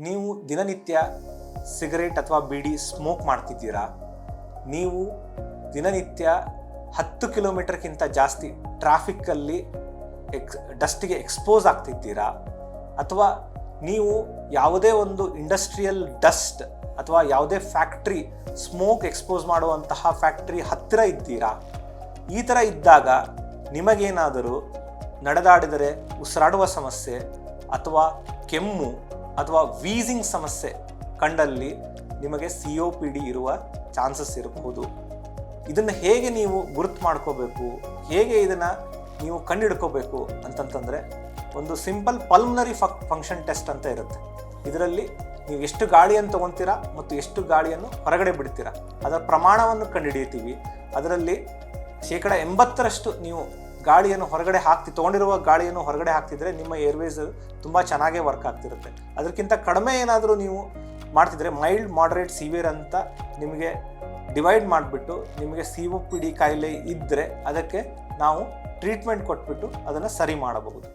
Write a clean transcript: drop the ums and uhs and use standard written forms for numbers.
ನೀವು ದಿನನಿತ್ಯ ಸಿಗರೇಟ್ ಅಥವಾ ಬೀಡಿ ಸ್ಮೋಕ್ ಮಾಡ್ತಿದ್ದೀರಾ? ನೀವು ದಿನನಿತ್ಯ 10 ಕಿಲೋಮೀಟರ್ಗಿಂತ ಜಾಸ್ತಿ ಟ್ರಾಫಿಕ್ಕಲ್ಲಿ ಡಸ್ಟಿಗೆ ಎಕ್ಸ್ಪೋಸ್ ಆಗ್ತಿದ್ದೀರಾ? ಅಥವಾ ನೀವು ಯಾವುದೇ ಒಂದು ಇಂಡಸ್ಟ್ರಿಯಲ್ ಡಸ್ಟ್ ಅಥವಾ ಯಾವುದೇ ಫ್ಯಾಕ್ಟ್ರಿ ಸ್ಮೋಕ್ ಎಕ್ಸ್ಪೋಸ್ ಮಾಡುವಂತಹ ಫ್ಯಾಕ್ಟ್ರಿ ಹತ್ತಿರ ಇದ್ದೀರಾ? ಈ ಥರ ಇದ್ದಾಗ ನಿಮಗೇನಾದರೂ ನಡೆದಾಡಿದರೆ ಉಸಿರಾಡುವ ಸಮಸ್ಯೆ ಅಥವಾ ಕೆಮ್ಮು ಅಥವಾ ವೀಸಿಂಗ್ ಸಮಸ್ಯೆ ಕಂಡಲ್ಲಿ ನಿಮಗೆ COPD ಇರುವ ಚಾನ್ಸಸ್ ಇರಬಹುದು. ಇದನ್ನು ಹೇಗೆ ನೀವು ಗುರುತು ಮಾಡ್ಕೋಬೇಕು, ಹೇಗೆ ಇದನ್ನು ನೀವು ಕಂಡುಹಿಡ್ಕೋಬೇಕು ಅಂತಂತಂದರೆ, ಒಂದು ಸಿಂಪಲ್ ಪಲ್ಮನರಿ ಫಂಕ್ಷನ್ ಟೆಸ್ಟ್ ಅಂತ ಇರುತ್ತೆ. ಇದರಲ್ಲಿ ನೀವು ಎಷ್ಟು ಗಾಳಿಯನ್ನು ತೊಗೊತೀರಾ ಮತ್ತು ಎಷ್ಟು ಗಾಳಿಯನ್ನು ಹೊರಗಡೆ ಬಿಡ್ತೀರಾ ಅದರ ಪ್ರಮಾಣವನ್ನು ಕಂಡುಹಿಡಿಯುತ್ತೀವಿ. ಅದರಲ್ಲಿ 80% ನೀವು ಗಾಳಿಯನ್ನು ಹೊರಗಡೆ ತೊಗೊಂಡಿರುವ ಗಾಳಿಯನ್ನು ಹೊರಗಡೆ ಹಾಕ್ತಿದ್ರೆ ನಿಮ್ಮ ಏರ್ವೇಸ್ ತುಂಬ ಚೆನ್ನಾಗೇ ವರ್ಕ್ ಆಗ್ತಿರುತ್ತೆ. ಅದಕ್ಕಿಂತ ಕಡಿಮೆ ಏನಾದರೂ ನೀವು ಮಾಡ್ತಿದ್ರೆ ಮೈಲ್ಡ್, ಮಾಡರೇಟ್, ಸಿವಿಯರ್ ಅಂತ ನಿಮಗೆ ಡಿವೈಡ್ ಮಾಡಿಬಿಟ್ಟು ನಿಮಗೆ COPD ಕಾಯಿಲೆ ಇದ್ದರೆ ಅದಕ್ಕೆ ನಾವು ಟ್ರೀಟ್ಮೆಂಟ್ ಕೊಟ್ಬಿಟ್ಟು ಅದನ್ನು ಸರಿ ಮಾಡಬಹುದು.